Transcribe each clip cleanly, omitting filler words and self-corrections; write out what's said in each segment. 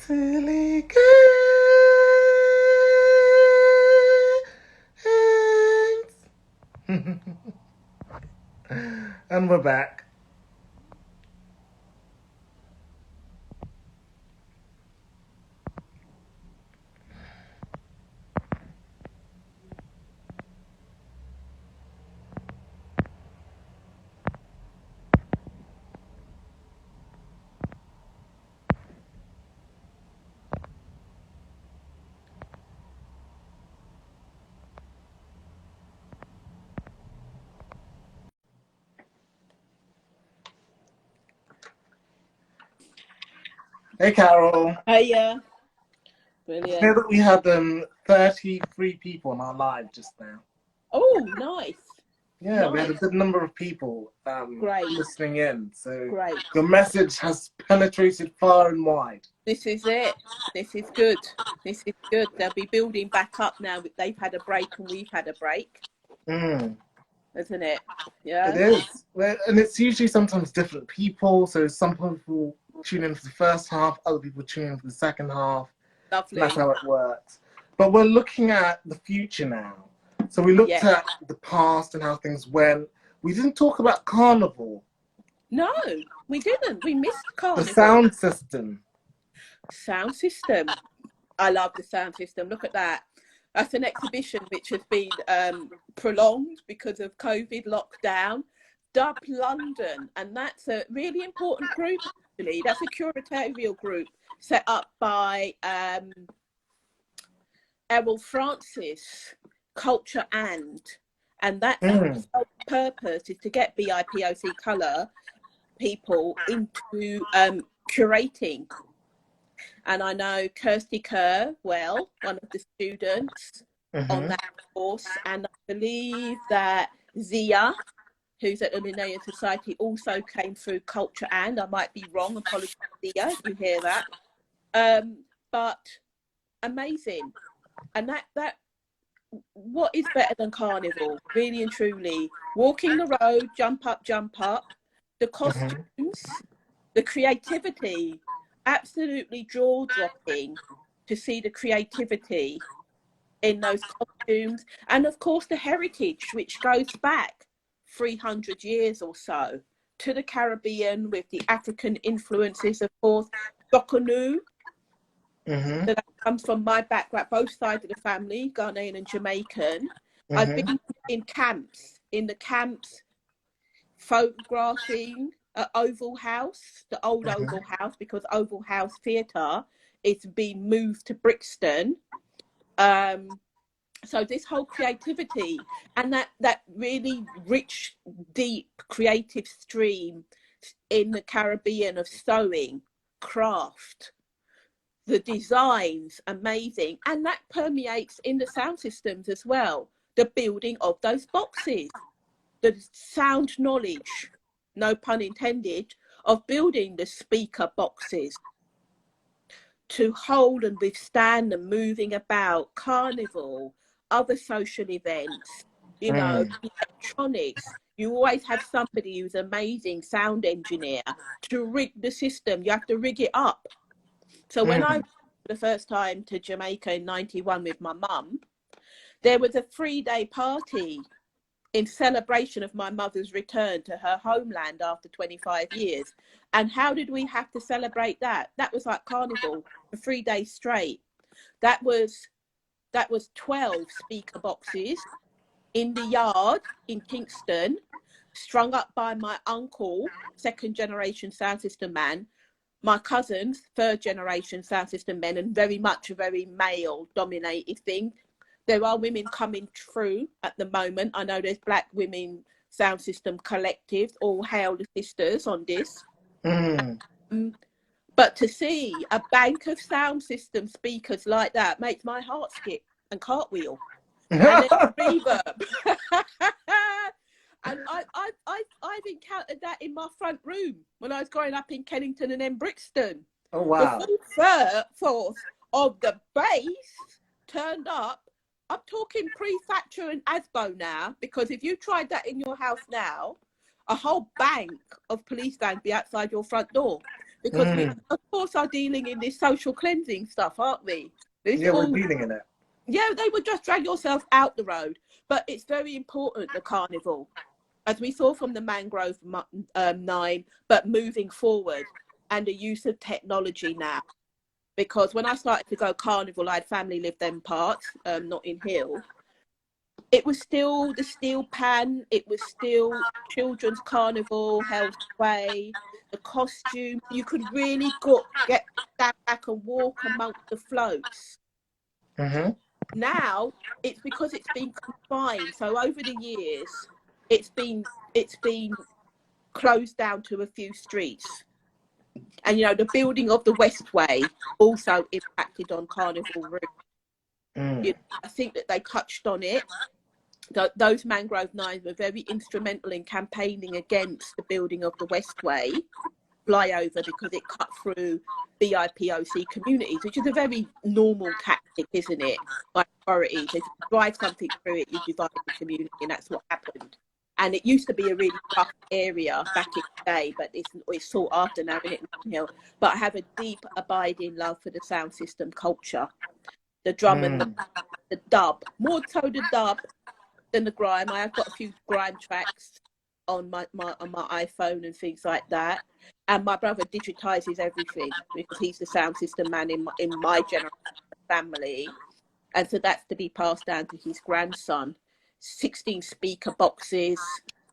Silly games. And we're back. Hey, Carol. Yeah, I hear brilliant. that we had 33 people on our live just now. Oh, nice. Yeah, we had a Nice. good number of people Great. listening in. So Great. your message has penetrated far and wide. This is it. This is good. This is good. They'll be building back up now. They've had a break and we've had a break, Mm, isn't it? it Yeah. is. And it's usually sometimes different people. So some people tune in for the first half, other people tune in for the second half. And that's Lovely. how it works. But we're looking at the future now. So we looked Yeah. at the past and how things went. We didn't talk about Carnival, No, we didn't. We missed the Carnival. sound system. Sound system. I love the sound system. Look at that. That's an exhibition which has been prolonged because of COVID lockdown. Dub London, and that's a really important group. Actually, that's a curatorial group set up by Errol Francis, Culture and that sole purpose is to get BIPOC colour people into curating. And I know Kirsty Kerr well, one of the students on that course, and I believe that Zia, who's at the Linnaean Society, also came through Culture and I might be wrong, apologies Zia if you hear that. But amazing. And that what is better than Carnival, really and truly? Walking the road, jump up, the costumes, the creativity, absolutely jaw-dropping to see the creativity in those costumes. And of course the heritage, which goes back 300 years or so to the Caribbean with the African influences, of course, Dokonu, that comes from my background, both sides of the family, Ghanaian and Jamaican. I've been in the camps, photographing at Oval House, the old Oval House, because Oval House Theatre is being moved to Brixton. So this whole creativity and that really rich, deep, creative stream in the Caribbean of sewing, craft, the designs, amazing. And that permeates in the sound systems as well. The building of those boxes, the sound knowledge, no pun intended, of building the speaker boxes to hold and withstand the moving about, Carnival, other social events, you know, electronics. You always have somebody who's amazing sound engineer to rig the system. You have to rig it up. So when I went the first time to Jamaica in 91 with my mum, there was a 3-day party in celebration of my mother's return to her homeland after 25 years. And how did we have to celebrate that? That was like Carnival for 3 days straight. That was 12 speaker boxes in the yard in Kingston, strung up by my uncle, second generation sound system man, my cousins, third generation sound system men, and very much a very male dominated thing. There are women coming through at the moment. I know there's Black Women Sound System Collective, all hail the sisters on this. But to see a bank of sound system speakers like that makes my heart skip and cartwheel. And then reverb. And I've encountered that in my front room when I was growing up in Kennington and then Brixton. Oh, wow. The full force of the bass turned up. I'm talking pre-Thatcher and Asbo now, because if you tried that in your house now, a whole bank of police vans be outside your front door. Because we, of course, course, are dealing in this social cleansing stuff, aren't we? Yeah, we're dealing in it. Yeah, they would just drag yourself out the road. But it's very important, the carnival, as we saw from the Mangrove 9, but moving forward, and the use of technology now. Because when I started to go carnival, I had family live them parts, not in Hill. It was still the steel pan. It was still children's carnival, Hell's Way, the costume. You could really get stand back and walk amongst the floats. Mm-hmm. Now it's because it's been confined. So over the years, it's been closed down to a few streets. And you know, the building of the Westway also impacted on carnival route. You know, I think that they touched on it. Those Mangrove 9s were very instrumental in campaigning against the building of the Westway flyover, because it cut through BIPOC communities, which is a very normal tactic, isn't it? By authorities, if you drive something through it, you divide the community, and that's what happened. And it used to be a really rough area back in the day, but it's sought after now, isn't it, Hill? But I have a deep, abiding love for the sound system culture, the drum and the dub, more so the dub than the grime. I have got a few grime tracks on my iPhone and things like that. And my brother digitizes everything because he's the sound system man in my generation family. And so that's to be passed down to his grandson. 16 speaker boxes,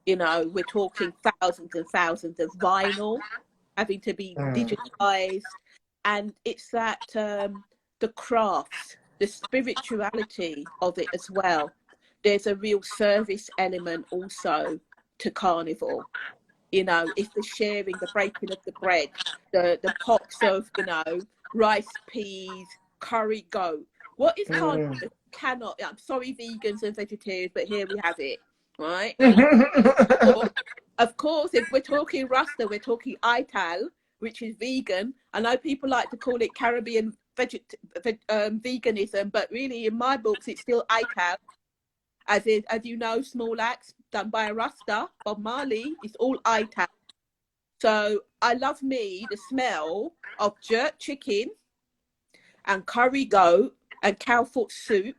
you know, we're talking thousands and thousands of vinyl having to be digitized. And it's that the crafts, the spirituality of it as well. There's a real service element also to carnival. You know, it's the sharing, the breaking of the bread, the pots of, you know, rice, peas, curry goat. What is carnival? Cannot, I'm sorry, vegans and vegetarians, but here we have it, right? Of course, if we're talking Rasta, we're talking Ital, which is vegan. I know people like to call it Caribbean veganism, but really in my books, it's still Ital. As you know, small acts done by a Rasta, Bob Marley, it's all Ital. So I love me the smell of jerk chicken and curry goat and cow foot soup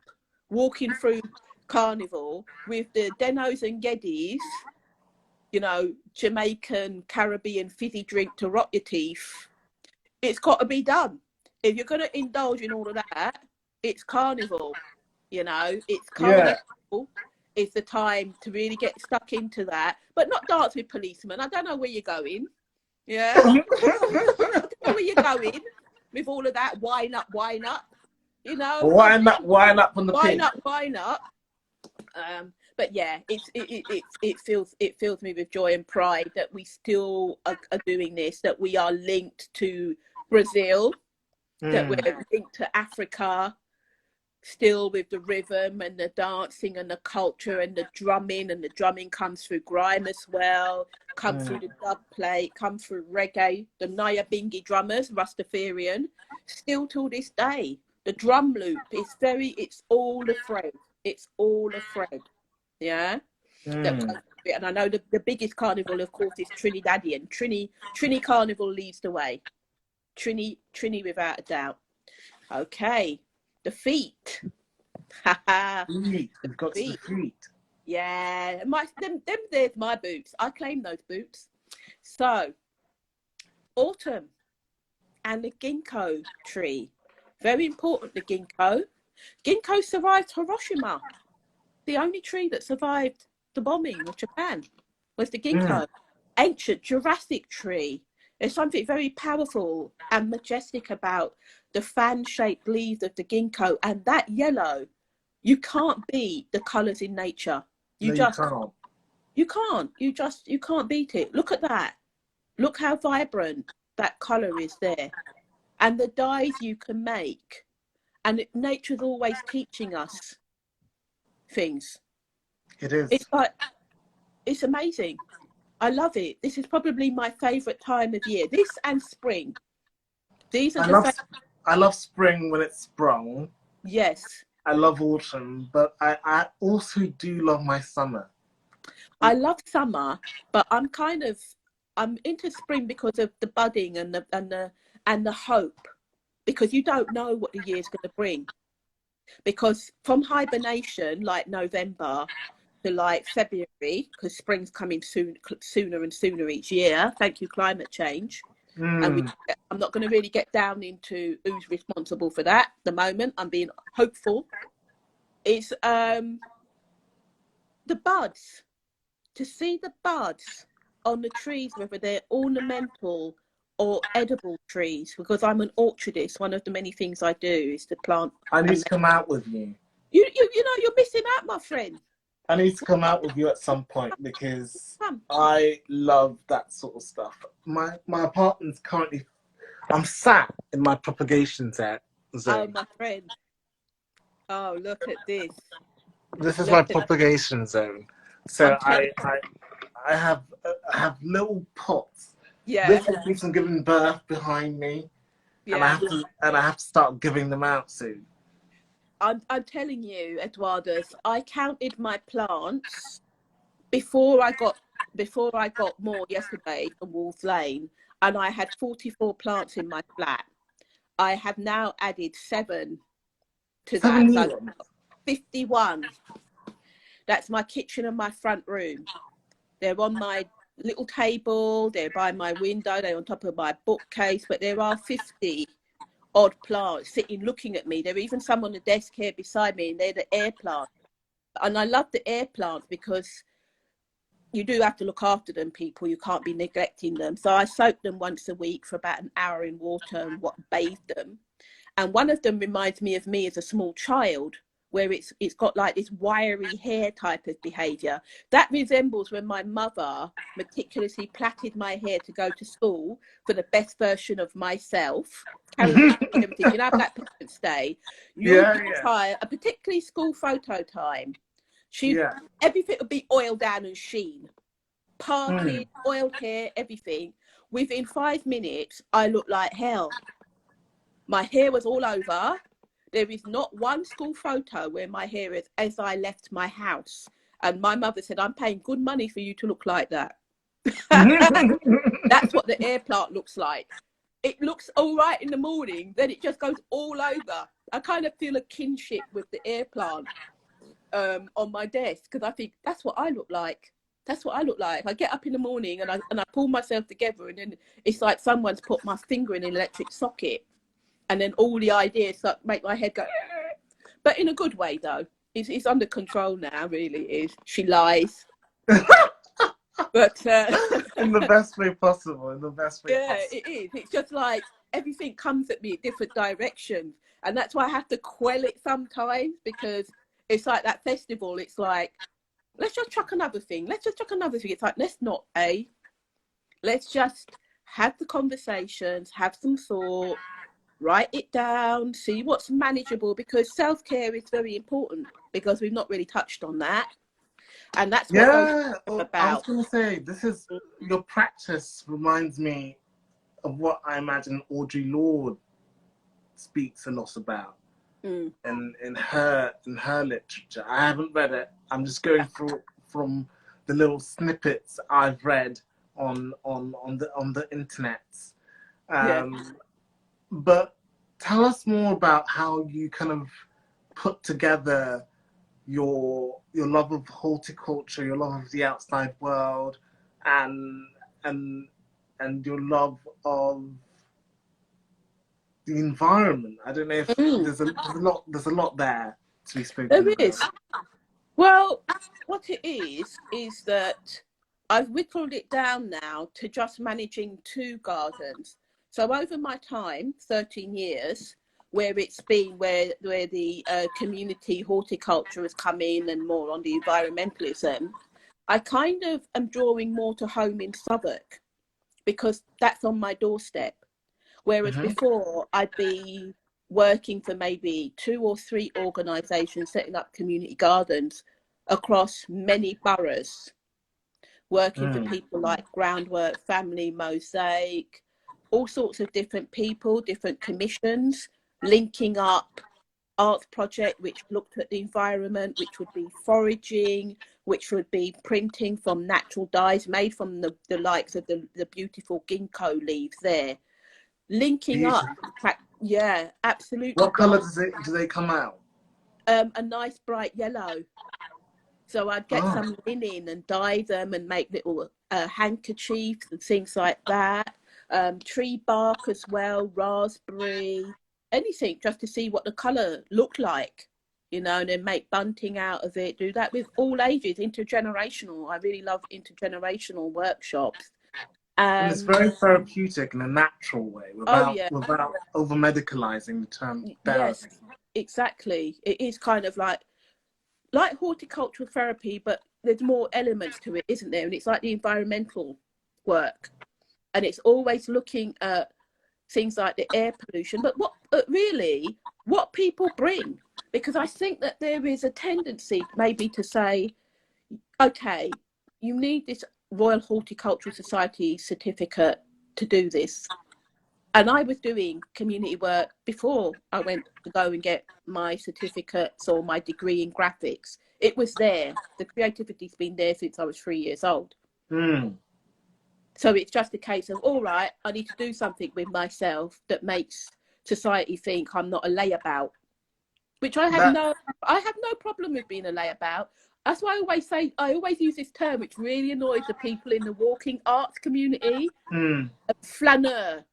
walking through carnival with the Denos and Geddes, you know, Jamaican, Caribbean fizzy drink to rot your teeth. It's got to be done. If you're going to indulge in all of that, it's carnival, you know, it's carnival. Yeah. It's the time to really get stuck into that, but not dance with policemen. I don't know where you're going. Yeah. I don't know where you're going with all of that. Wine up, you know. Wine up on the pin. Wine up. But yeah, it fills me with joy and pride that we still are doing this, that we are linked to Brazil, that we're linked to Africa, still with the rhythm and the dancing and the culture and the drumming comes through grime as well, through the dub plate, through reggae, the Naya Bingi drummers, Rastafarian, still till this day. The drum loop is it's all a thread. It's all a thread. Yeah. And I know the biggest carnival, of course, is Trinidadian. Trini Carnival leads the way. Trini without a doubt. Okay. The feet. We've got the feet. Yeah. There's my boots. I claim those boots. So, autumn and the ginkgo tree. Very important, the ginkgo. Ginkgo survived Hiroshima. The only tree that survived the bombing of Japan was the ginkgo. Ancient Jurassic tree. There's something very powerful and majestic about the fan-shaped leaves of the ginkgo, and that yellow. You can't beat the colours in nature. You can't. You can't beat it. Look at that. Look how vibrant that colour is there. And the dyes you can make. And nature's always teaching us things. It is. It's amazing. I love it. This is probably my favourite time of year. This and spring. These are I love spring when it's sprung. Yes. I love autumn, but I also do love my summer. I love summer, but I'm into spring because of the budding and the hope, because you don't know what the year's going to bring. Because from hibernation, like November, to like February, because spring's coming sooner and sooner each year. Thank you, climate change. And I'm not going to really get down into who's responsible for that at the moment. I'm being hopeful. It's the buds. To see the buds on the trees, whether they're ornamental or edible trees, because I'm an orchardist. One of the many things I do is to plant. I need to come out with you. You know, you're missing out, my friend. I need to come out with you at some point, because I love that sort of stuff. My apartment's currently, I'm sat in my propagation zone. Oh, my friend. Oh, look at this. This is my propagation zone. So I have little pots. Yeah. This will some giving birth behind me, yeah. and I have to start giving them out soon. I'm telling you, Eduardus, I counted my plants before I got more yesterday from Wolf Lane, and I had 44 plants in my flat. I have now added 7 to that. So 51. That's my kitchen and my front room. They're on my little table, they're by my window, they're on top of my bookcase, but there are 50 odd plants sitting looking at me. There are even some on the desk here beside me, and they're the air plants. And I love the air plants because you do have to look after them, people. You can't be neglecting them. So I soak them once a week for about an hour in water and bathe them. And one of them reminds me of me as a small child, where it's got like this wiry hair type of behaviour. That resembles when my mother meticulously plaited my hair to go to school for the best version of myself. Everything. You know, Black Parents Day, a particularly school photo time. Everything would be oiled down and sheen. Parted, oiled hair, everything. Within 5 minutes, I looked like hell. My hair was all over. There is not one school photo where my hair is as I left my house. And my mother said, I'm paying good money for you to look like that. That's what the air plant looks like. It looks all right in the morning, then it just goes all over. I kind of feel a kinship with the air plant on my desk, because I think that's what I look like. That's what I look like. I get up in the morning and I pull myself together, and then it's like someone's put my finger in an electric socket. And then all the ideas make my head go, but in a good way, though. It's under control now, really is. She lies. But in the best way possible, possible. It is. It's just like everything comes at me in different directions. And that's why I have to quell it sometimes, because it's like that festival. It's like, let's just chuck another thing. It's like, let's not, let's just have the conversations, have some thought, write it down, see what's manageable, because self-care is very important, because we've not really touched on that. And that's what about. I was going to say, this is, your practice reminds me of what I imagine Audre Lorde speaks a lot about in her literature. I haven't read it. I'm just going through from the little snippets I've read on the internet. But tell us more about how you kind of put together your love of horticulture, your love of the outside world, and your love of the environment. I don't know if there's a lot there to be spoken about. There is. Well, what it is that I've whittled it down now to just managing 2 gardens. So over my time, 13 years, where it's been where the community horticulture has come in and more on the environmentalism, I kind of am drawing more to home in Southwark, because that's on my doorstep. Whereas before I'd be working for maybe 2 or 3 organisations setting up community gardens across many boroughs, working for people like Groundwork, Family Mosaic, all sorts of different people, different commissions, linking up arts project which looked at the environment, which would be foraging, which would be printing from natural dyes made from the likes of the beautiful ginkgo leaves there, linking up. Yeah, absolutely. What colour do they come out? A nice bright yellow. So I'd get some linen and dye them and make little handkerchiefs and things like that. Tree bark as well, raspberry, anything just to see what the colour looked like, you know, and then make bunting out of it. Do that with all ages, intergenerational. I really love intergenerational workshops. And it's very therapeutic in a natural way, without over medicalizing the term therapy. Yes, exactly. It is kind of like horticultural therapy, but there's more elements to it, isn't there? And it's like the environmental work, and it's always looking at things like the air pollution, but what people bring, because I think that there is a tendency maybe to say, okay, you need this Royal Horticultural Society certificate to do this. And I was doing community work before I went to go and get my certificates or my degree in graphics. It was there. The creativity's been there since I was 3 years old. So it's just a case of, all right, I need to do something with myself that makes society think I'm not a layabout, which I have no problem with being a layabout. That's why I always use this term, which really annoys the people in the walking arts community, a flaneur.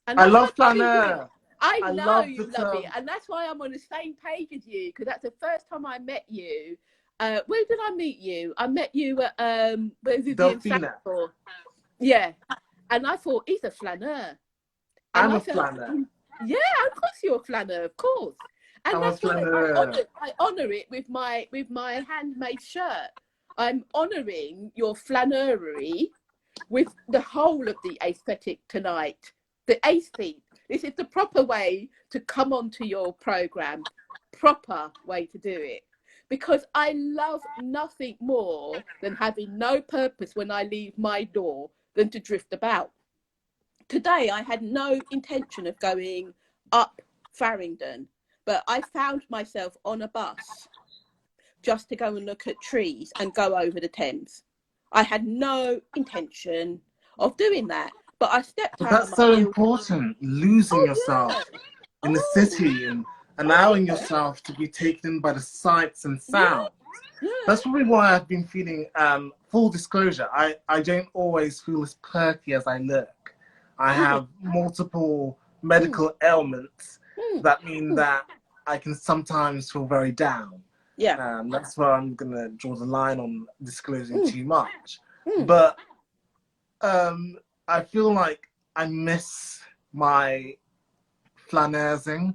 And I love flaneur. I know you love it, and that's why I'm on the same page as you, because that's the first time I met you. Where did I meet you? I met you at Delphina. Yeah, and I thought he's a flaneur. I'm a flaneur. Yeah, of course you're a flaneur, of course. And that's why I honour it with my handmade shirt. I'm honouring your flaneury with the whole of the aesthetic tonight. The aesthete. This is the proper way to come onto your programme. Proper way to do it. Because I love nothing more than having no purpose when I leave my door than to drift about. Today, I had no intention of going up Farringdon, but I found myself on a bus just to go and look at trees and go over the Thames. I had no intention of doing that. But I stepped out. That's so important, losing yourself in the city and allowing yourself to be taken by the sights and sounds. That's probably why I've been feeling, full disclosure, I don't always feel as perky as I look. I have multiple medical ailments that mean that I can sometimes feel very down. That's why I'm going to draw the line on disclosing too much. But I feel like I miss my flaneursing.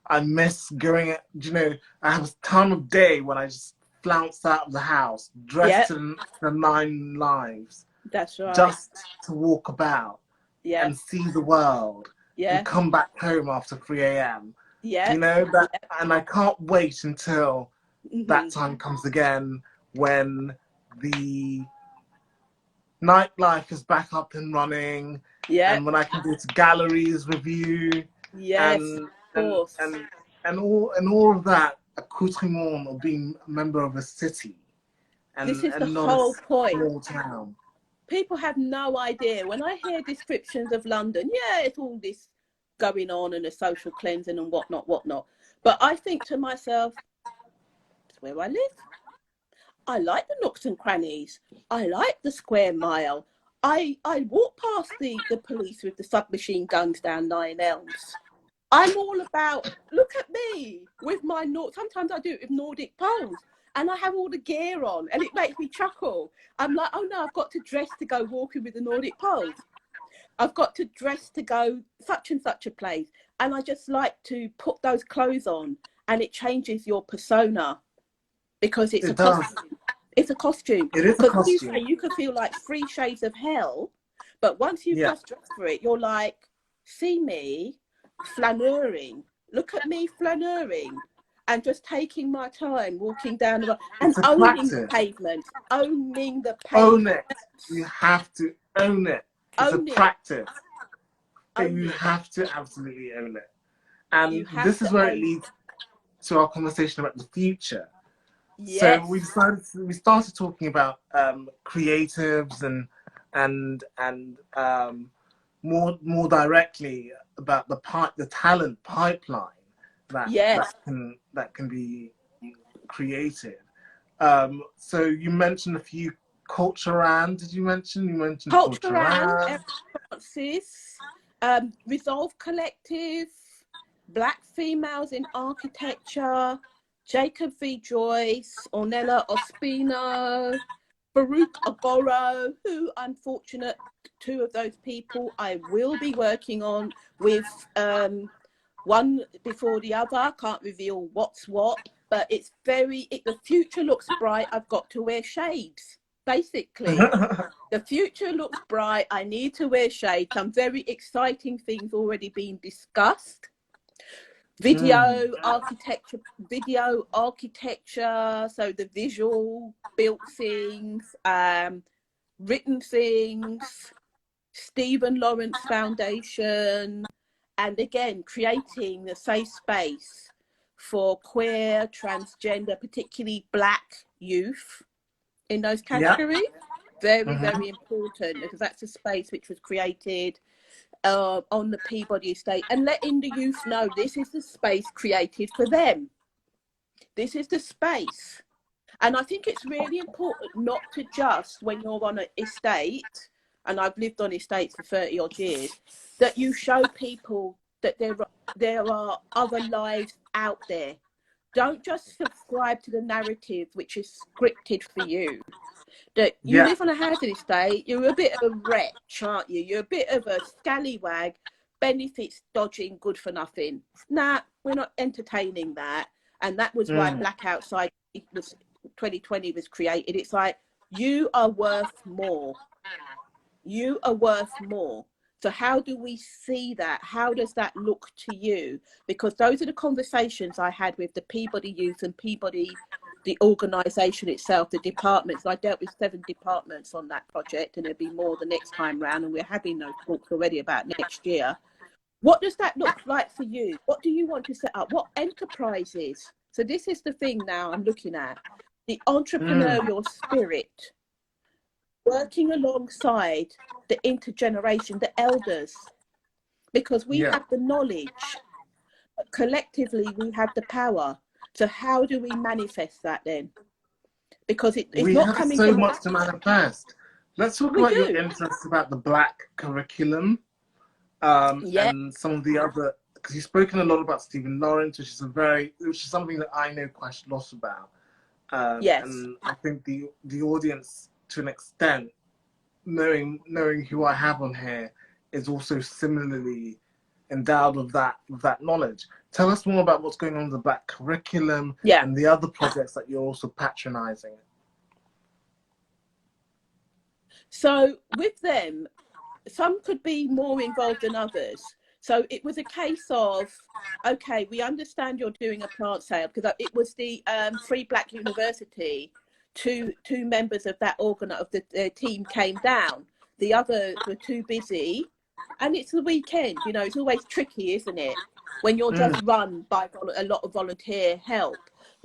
I miss going, I have a time of day when I just flounce out of the house, dressed in the 9 lives. That's right. Just to walk about and see the world and come back home after 3 a.m. And I can't wait until that time comes again, when the nightlife is back up and running, and when I can go to galleries with you, and all of that accoutrement of being a member of a city, and this is the not whole a point. Small town. People have no idea. When I hear descriptions of London, it's all this going on and a social cleansing and whatnot. But I think to myself, it's where I live. I like the nooks and crannies. I like the square mile. I walk past the police with the submachine guns down 9 Elms. I'm all about, look at me with my sometimes I do it with Nordic poles, and I have all the gear on, and it makes me chuckle. I'm like, oh no, I've got to dress to go walking with the Nordic poles. I've got to dress to go such and such a place. And I just like to put those clothes on, and it changes your persona. Because it's a costume. It's a costume. It is a costume. You could feel like 3 shades of hell, but once you've just dressed for it, you're like, see me flaneuring. Look at me flaneuring, and just taking my time walking down the road and owning the pavement. Owning the pavement. Own it. You have to own it. It's a practice. You have to absolutely own it. And this is where it leads. to our conversation about the future. Yes. So we started talking about creatives and more directly about the talent pipeline that can be created. So you mentioned a few Culturan. Did you mention? You mentioned Culturan. Francis, Resolve Collective, Black Females in Architecture, Jacob V. Joyce, Ornella Ospino, Farouk Agoro, who, unfortunate, two of those people I will be working on with one before the other. I can't reveal what's what, but it's the future looks bright. I've got to wear shades, basically. The future looks bright. I need to wear shades. Some very exciting things already being discussed. Video architecture, so the visual built things, written things, Stephen Lawrence Foundation, and again, creating a safe space for queer, transgender, particularly Black youth in those categories. Very, very important, because that's a space which was created on the Peabody estate, and letting the youth know this is the space created for them. This is the space. And I think it's really important not to just, when you're on an estate, and I've lived on estates for 30 odd years, that you show people that there are other lives out there. Don't just subscribe to the narrative which is scripted for you. That you live on a housing estate, you're a bit of a wretch, aren't you? You're a bit of a scallywag, benefits dodging, good for nothing. Nah, we're not entertaining that. And that was why Black Outside 2020 was created. It's like, you are worth more. You are worth more. So how do we see that? How does that look to you? Because those are the conversations I had with the Peabody Youth and Peabody, the organisation itself, the departments. I dealt with 7 departments on that project, and there'll be more the next time round, and we're having those talks already about next year. What does that look like for you? What do you want to set up? What enterprises? So this is the thing now I'm looking at. The entrepreneurial spirit, working alongside the intergeneration, the elders, because we have the knowledge, but collectively we have the power. So how do we manifest that then? Because it's not coming from... We have so much to manifest. Let's talk about your interest about the Black curriculum and some of the other, because you've spoken a lot about Stephen Lawrence, which is something that I know quite a lot about. And I think the audience, to an extent, knowing who I have on here, is also similarly endowed with that knowledge. Tell us more about what's going on with the Black curriculum and the other projects that you're also patronizing. So with them, some could be more involved than others. So it was a case of, okay, we understand you're doing a plant sale, because it was the Free Black University. Two members of that of the team came down. The others were too busy, and it's the weekend. You know, it's always tricky, isn't it, when you're just run by a lot of volunteer help.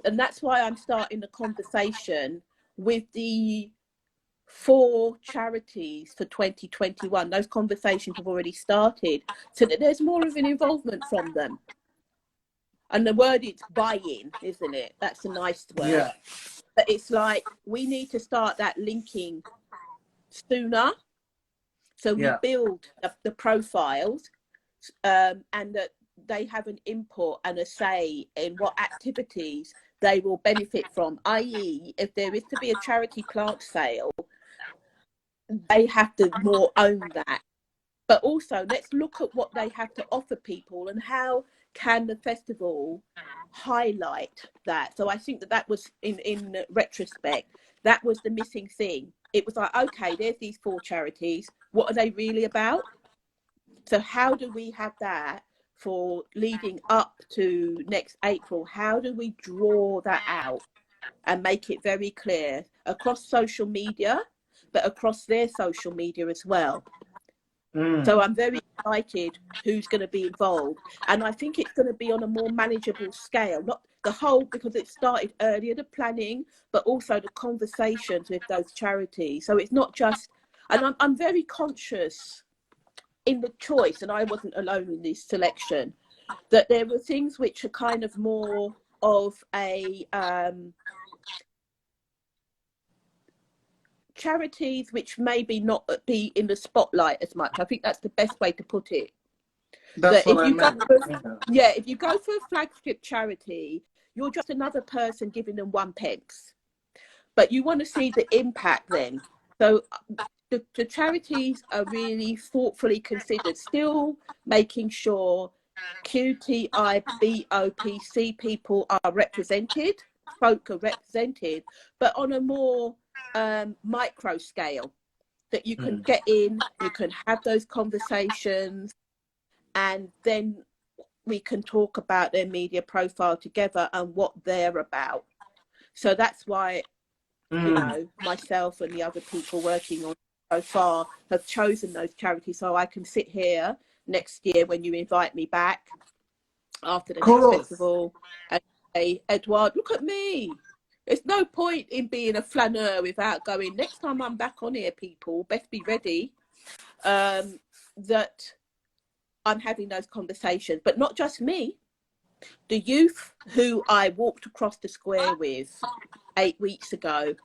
And that's why I'm starting the conversation with the 4 charities for 2021. Those conversations have already started, so that there's more of an involvement from them. And the word is buy-in, isn't it? That's a nice word. But it's like, we need to start that linking sooner. So we build the profiles and that they have an input and a say in what activities they will benefit from. I.e., if there is to be a charity plant sale, they have to more own that. But also, let's look at what they have to offer people and how can the festival highlight that. So I think that was, in retrospect, that was the missing thing. It was like, okay, there's these 4 charities. What are they really about? So how do we have that for leading up to next April? How do we draw that out and make it very clear across social media, but across their social media as well? So I'm very excited who's going to be involved. And I think it's going to be on a more manageable scale, not the whole, because it started earlier, the planning, but also the conversations with those charities. So it's not just, and I'm very conscious in the choice, and I wasn't alone in this selection, that there were things which are kind of more of a charities which maybe not be in the spotlight as much. I think that's the best way to put it. That's that what I meant. If you go for a flagship charity, you're just another person giving them 1 pence. But you want to see the impact then. So the charities are really thoughtfully considered, still making sure QTI, BOPC people are represented, folk are represented, but on a more micro scale, that you can get in, you can have those conversations, and then we can talk about their media profile together and what they're about. So that's why, you know, myself and the other people working on so far have chosen those charities, so I can sit here next year when you invite me back after the next festival and say, Edward, look at me. There's no point in being a flaneur without going, next time I'm back on here, people, best be ready. That I'm having those conversations, but not just me. The youth who I walked across the square with 8 weeks ago,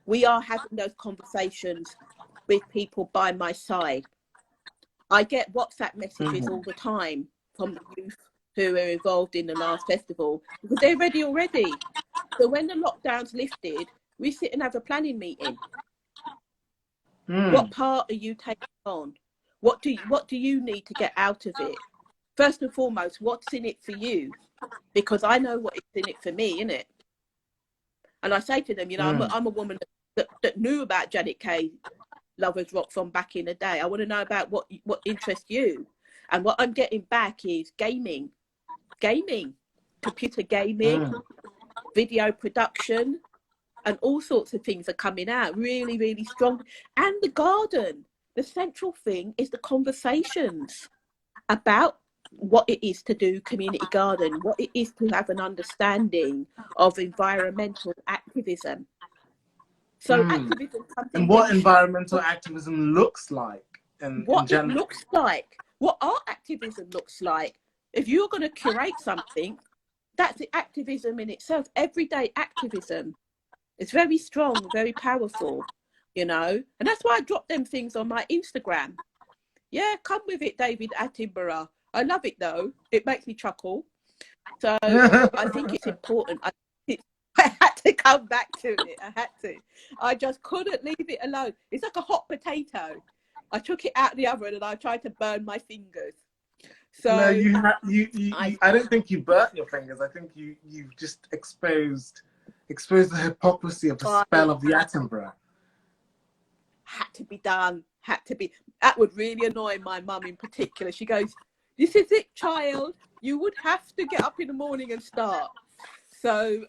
we are having those conversations with people by my side. I get WhatsApp messages all the time from the youth who are involved in the last festival, because they're ready already. So when the lockdown's lifted, we sit and have a planning meeting. What part are you taking on? What do you need to get out of it? First and foremost, what's in it for you? Because I know what is in it for me, innit? And I say to them, you know, I'm a woman that knew about Janet Kay Lovers Rock from back in the day. I want to know about what interests you. And what I'm getting back is gaming, computer gaming, video production, and all sorts of things are coming out really, really strong. And the garden, the central thing is the conversations about what it is to do community garden, what it is to have an understanding of environmental activism. So activism comes in, and what environmental activism looks like, and what it looks like, what art activism looks like. If you're going to curate something, that's the activism in itself. Everyday activism. It's very strong, very powerful, you know. And that's why I drop them things on my Instagram. Yeah, come with it, David Attenborough. I love it though. It makes me chuckle. So I think it's important. I had to come back to it. I had to. I just couldn't leave it alone. It's like a hot potato. I took it out of the oven and I tried to burn my fingers. So no, I don't think you burnt your fingers. I think you've just exposed the hypocrisy of the spell of the Attenborough. Had to be done. Had to be. That would really annoy my mum in particular. She goes, "This is it, child. You would have to get up in the morning and start." So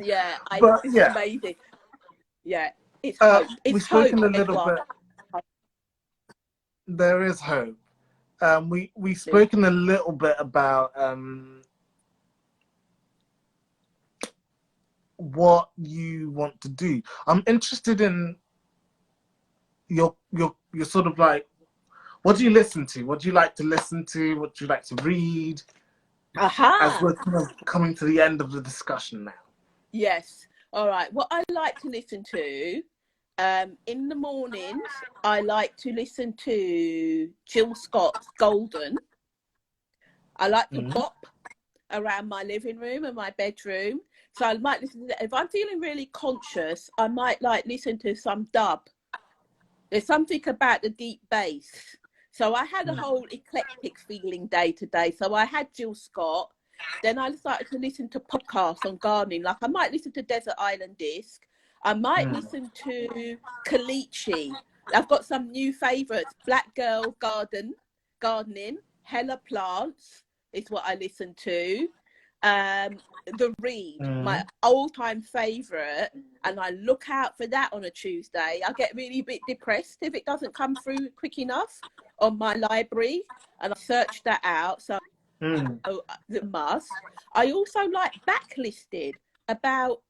yeah, it's amazing. Yeah, it's hope. It's hope. A little bit. There is hope. We've spoken a little bit about what you want to do. I'm interested in your sort of like, what do you listen to? What do you like to listen to? What do you like to read? As we're kind of coming to the end of the discussion now. Yes. All right. What I like to listen to in the mornings, I like to listen to Jill Scott's Golden. I like to bop around my living room and my bedroom. So I might listen to that. If I'm feeling really conscious, I might like listen to some dub. There's something about the deep bass. So I had a whole eclectic feeling day today. So I had Jill Scott. Then I started to listen to podcasts on gardening. Like I might listen to Desert Island Disc. I might listen to Kalichi. I've got some new favourites. Black Girl Gardening, Hella Plants is what I listen to. The Read, my all-time favourite, and I look out for that on a Tuesday. I get really a bit depressed if it doesn't come through quick enough on my library, and I search that out. So the must. I also like Backlisted about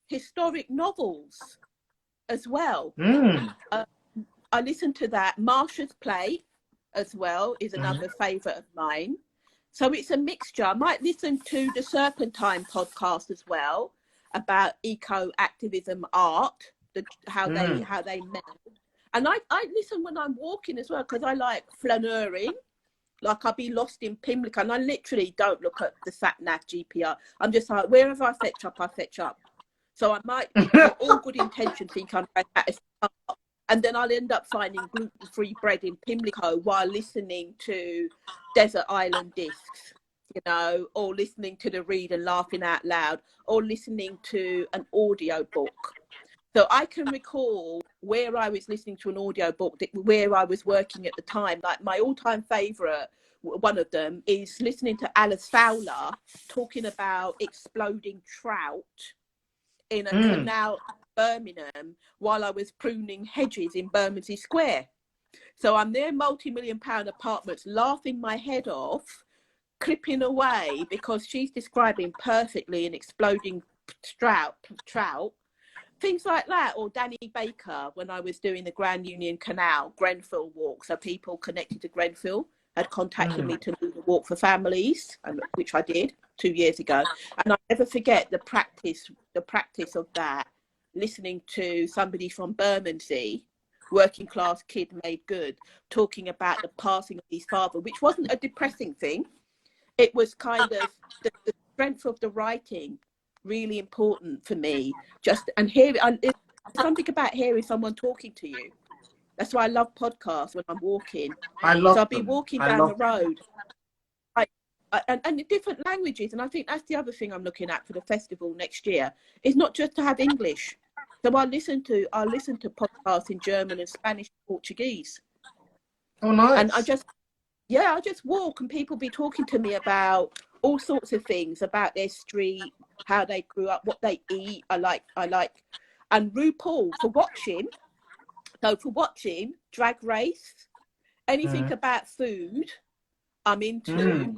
historic novels as well. I listen to that. Marsha's Play as well is another favourite of mine. So it's a mixture. I might listen to the Serpentine podcast as well about eco-activism art, how they meld. And I listen when I'm walking as well, because I like flaneuring. Like I'll be lost in Pimlico and I literally don't look at the sat-nav GPR. I'm just like, wherever I fetch up, I fetch up. So I might, with all good intention, think I'm going at a start, and then I'll end up finding gluten-free bread in Pimlico while listening to Desert Island Discs, you know, or listening to the Read and laughing out loud, or listening to an audio book. So I can recall where I was listening to an audio book, where I was working at the time. Like my all-time favourite, one of them, is listening to Alice Fowler talking about exploding trout in a canal Birmingham while I was pruning hedges in Bermondsey Square. So I'm there, multi-million-pound apartments, laughing my head off, clipping away, because she's describing perfectly an exploding trout, things like that. Or Danny Baker, when I was doing the Grand Union Canal Grenfell walk, so people connected to Grenfell had contacted me to do the walk for families, which I did 2 years ago, and I'll never forget the practice of that, listening to somebody from Bermondsey, working class kid made good, talking about the passing of his father, which wasn't a depressing thing. It was kind of the strength of the writing, really important for me. It's something about hearing someone talking to you. That's why I love podcasts when I'm walking. I'll be walking down the road. And different languages, and I think that's the other thing I'm looking at for the festival next year. It's not just to have English. So I'll listen to podcasts in German and Spanish and Portuguese. Oh, nice. And I just walk, and people be talking to me about all sorts of things, about their street, how they grew up, what they eat. I like, and RuPaul for watching. So for watching Drag Race, anything about food, I'm into.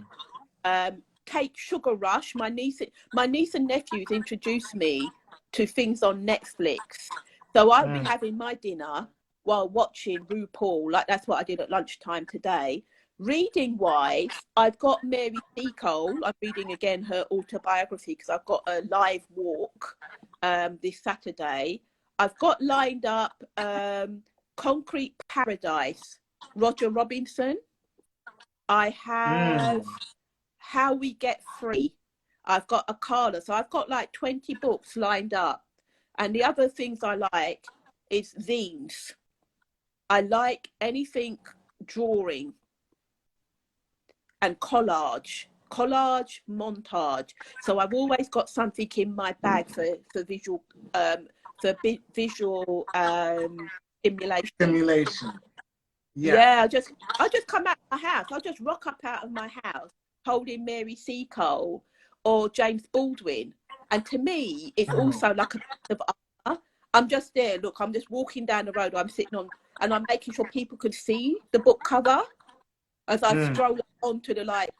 Cake Sugar Rush. My niece and nephews introduced me to things on Netflix. So I'll be having my dinner while watching RuPaul. Like that's what I did at lunchtime today. Reading wise, I've got Mary Seacole. I'm reading again her autobiography because I've got a live walk this Saturday. I've got lined up Concrete Paradise, Roger Robinson. I have How We Get Free. I've got Akala. So I've got like 20 books lined up. And the other things I like is zines. I like anything drawing and collage, montage. So I've always got something in my bag for visual stimulation. Yeah, I just come out of my house. I'll just rock up out of my house holding Mary Seacole or James Baldwin. And to me, it's also like a piece of art. I'm just there. Look, I'm just walking down the road. I'm sitting on, and I'm making sure people can see the book cover as I stroll onto the like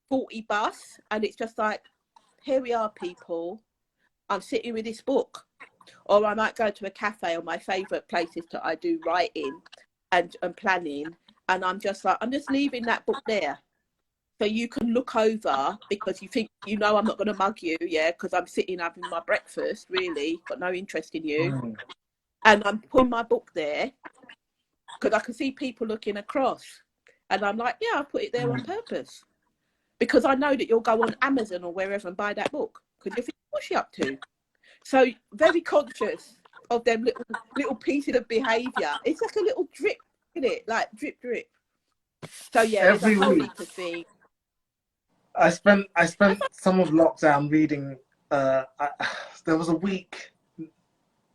40 bus. And it's just like, here we are, people. I'm sitting with this book. Or I might go to a cafe, or my favourite places that I do writing and planning, and I'm just leaving that book there, so you can look over, because you think I'm not going to mug you, because I'm sitting having my breakfast, really got no interest in you, and I'm putting my book there because I can see people looking across, and I'm like, I put it there on purpose, because I know that you'll go on Amazon or wherever and buy that book, because you think, what's she up to? So very conscious of them little pieces of behaviour. It's like a little drip, isn't it? Like drip. So there's a whole heap of things. I spent some of lockdown reading. There was a week,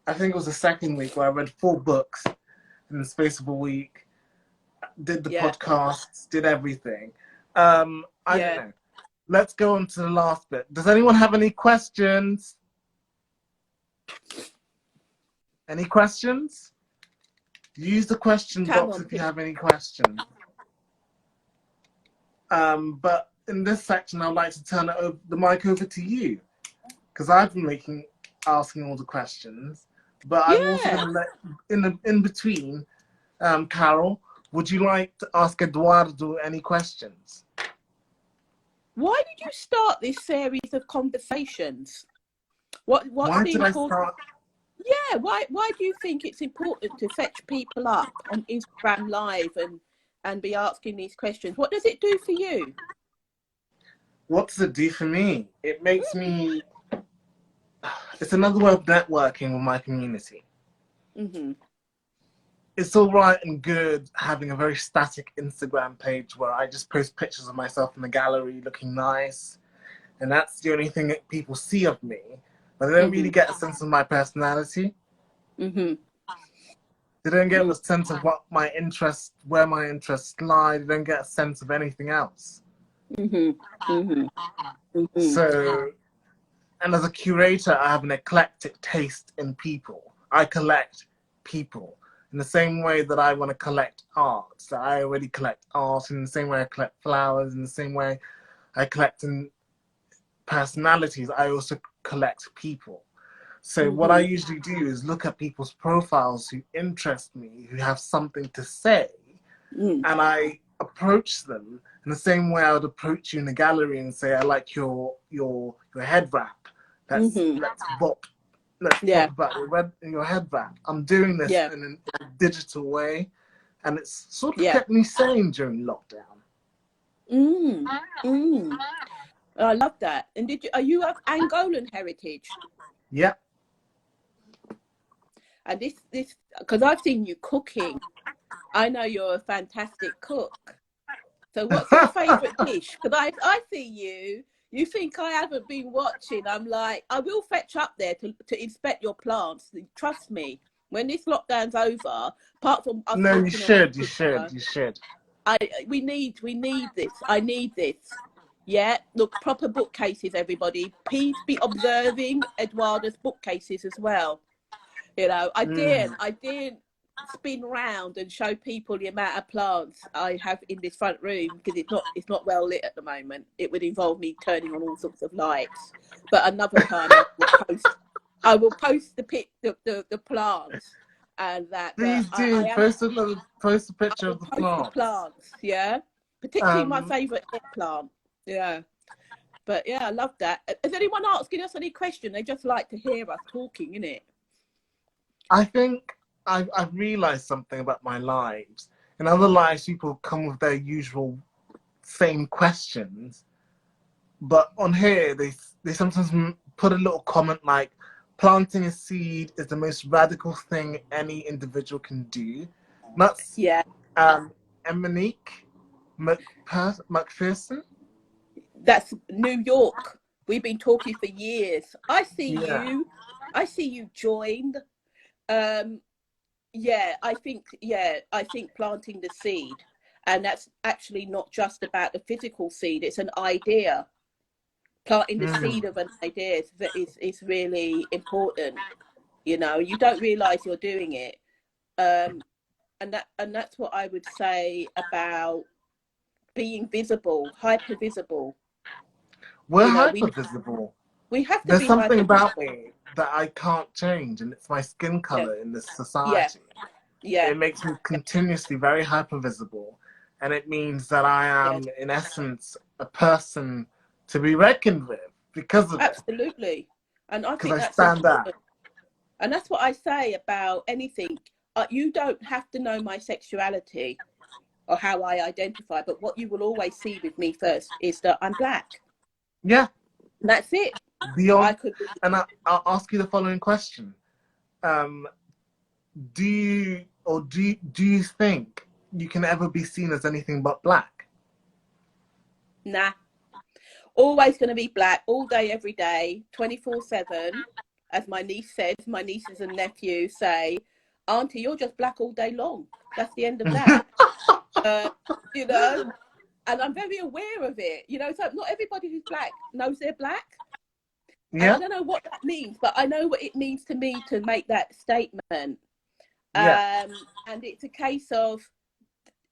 I think it was the second week, where I read 4 books in the space of a week. Did the podcasts, did everything. I don't know. let's go on to the last bit. Does anyone have any questions? Any questions? Use the question box if you have any questions. But in this section, I'd like to turn the mic over to you, because I've been asking all the questions. But I'm also going to let, in between, Carole, would you like to ask Eduardo any questions? Why did you start this series of conversations? What's the important? Yeah, why do you think it's important to fetch people up on Instagram Live and be asking these questions? What does it do for you? What does it do for me? It makes me... It's another way of networking with my community. Mm-hmm. It's all right and good having a very static Instagram page where I just post pictures of myself in the gallery looking nice, and that's the only thing that people see of me, but they don't really get a sense of my personality. Mm-hmm. They don't get a sense of what my interests, where my interests lie. They don't get a sense of anything else. Mm-hmm. Mm-hmm. Mm-hmm. So, and as a curator, I have an eclectic taste in people. I collect people in the same way that I want to collect art. So I already collect art in the same way I collect flowers, in the same way I collect in personalities. I also collect people. So what I usually do is look at people's profiles who interest me, who have something to say, and I approach them in the same way I would approach you in a gallery and say, I like your head wrap. Let's talk about your head wrap. I'm doing this in a digital way, and it's sort of kept me sane during lockdown. I love that. And are you of Angolan heritage? Yeah. And this, because I've seen you cooking. I know you're a fantastic cook. So what's your favourite dish? Because I see you think I haven't been watching. I'm like, I will fetch up there to inspect your plants. Trust me, when this lockdown's over, apart from us... No, you should. We need this. I need this. Yeah, look, proper bookcases, everybody. Please be observing Eduardo's bookcases as well. You know, I didn't spin round and show people the amount of plants I have in this front room because it's not well lit at the moment. It would involve me turning on all sorts of lights. But another time I will post the plants and that. Please do post a picture of the plants. Yeah, particularly my favourite plant. Yeah. But yeah, I love that. Is anyone asking us any question? They just like to hear us talking, innit? I think I've realised something about my lives. In other lives, people come with their usual same questions. But on here, they sometimes put a little comment like, planting a seed is the most radical thing any individual can do. That's Emonique McPherson. That's New York. We've been talking for years. I see you joined. I think planting the seed, and that's actually not just about the physical seed. It's an idea. Planting the seed of an idea is really important. You know, you don't realise you're doing it, and that's what I would say about being visible, hyper visible. We're hyper visible. We have to. There's something about me that I can't change, and it's my skin color in this society. Yeah. It makes me continuously very hyper visible, and it means that I am, in essence, a person to be reckoned with because of Absolutely. And I think that's stand out. And that's what I say about anything. You don't have to know my sexuality or how I identify, but what you will always see with me first is that I'm black. Yeah. And that's it. And I'll ask you the following question. Do you think you can ever be seen as anything but black? Nah. Always going to be black all day, every day, 24/7. As my niece says, my nieces and nephews say, Auntie, you're just black all day long. That's the end of that. You know, and I'm very aware of it. You know, so not everybody who's black knows they're black. Yeah. And I don't know what that means, but I know what it means to me to make that statement. Yeah. And it's a case of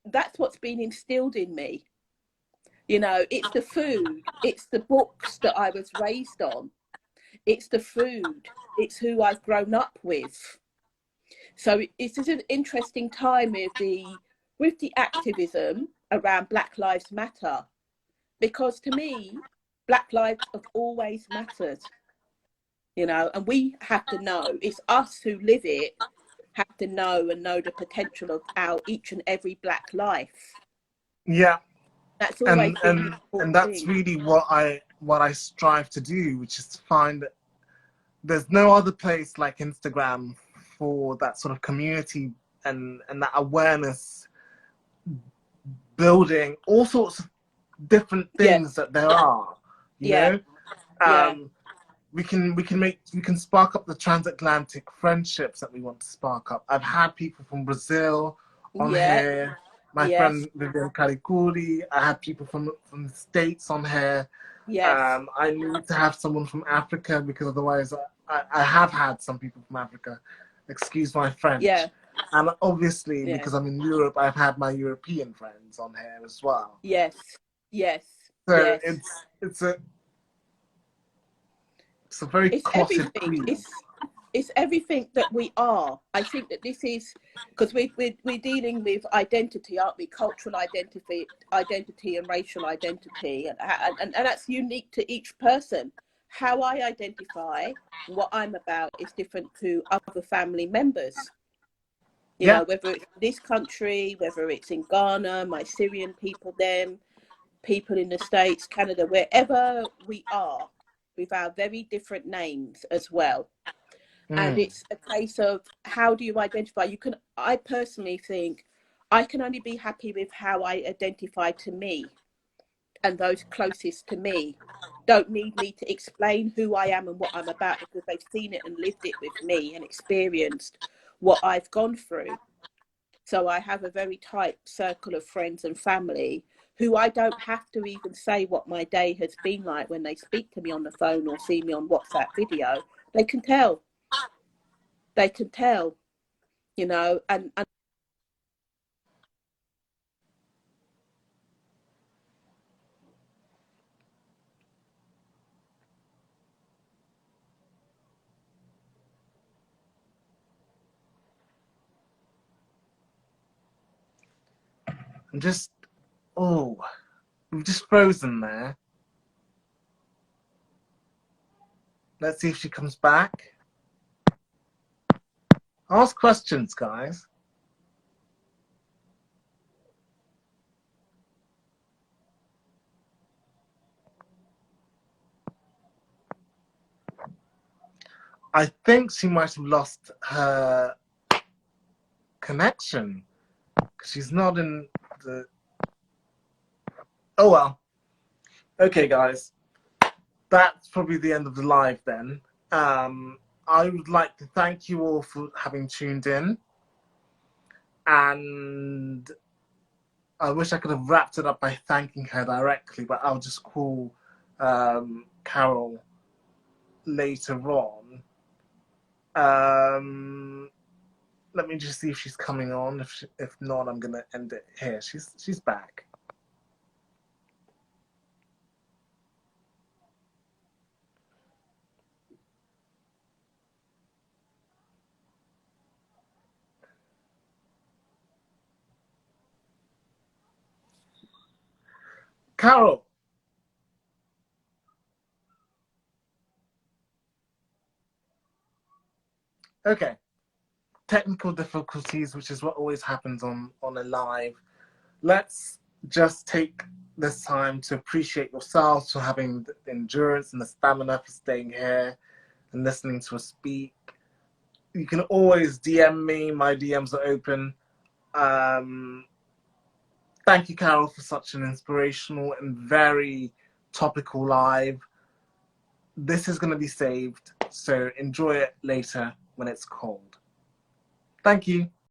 that's what's been instilled in me. You know, it's the food, it's the books that I was raised on, it's the food, it's who I've grown up with. So it's just an interesting time with the activism around Black Lives Matter, because to me, Black lives have always mattered, you know, and we have to know, it's us who live it, have to know and know the potential of our each and every Black life. Yeah. That's always and that's thing. really what I strive to do, which is to find that there's no other place like Instagram for that sort of community and that awareness building, all sorts of different things that there are, you know. We can spark up the transatlantic friendships that we want to spark up. I've had people from Brazil on here. My friend Vivian Karikuri. I had people from the States on here. I need to have someone from Africa, because otherwise I have had some people from Africa. Excuse my French. And obviously, because I'm in Europe, I've had my European friends on here as well. So it's a very clotted cream. It's everything that we are. I think that this is because we're dealing with identity, aren't we? Cultural identity and racial identity, and that's unique to each person. How I identify, what I'm about, is different to other family members. You know, whether it's this country, whether it's in Ghana, my Syrian people, them people in the States, Canada, wherever we are, with our very different names as well. And it's a case of, how do you identify? I personally think I can only be happy with how I identify to me, and those closest to me don't need me to explain who I am and what I'm about, because they've seen it and lived it with me and experienced what I've gone through. So I have a very tight circle of friends and family who I don't have to even say what my day has been like when they speak to me on the phone or see me on WhatsApp video. They can tell. They can tell, you know, and I'm just, we've just frozen there. Let's see if she comes back. Ask questions, guys. I think she might have lost her connection, because she's not in the... Oh well. Okay, guys. That's probably the end of the live then. I would like to thank you all for having tuned in. And I wish I could have wrapped it up by thanking her directly, but I'll just call Carole later on. Let me just see if she's coming on. If not, I'm gonna end it here. She's back. Carole. Okay. Technical difficulties, which is what always happens on a live. Let's just take this time to appreciate yourselves for having the endurance and the stamina for staying here and listening to us speak. You can always DM me. My DMs are open. Thank you, Carole, for such an inspirational and very topical live. This is going to be saved, so enjoy it later when it's cold. Thank you.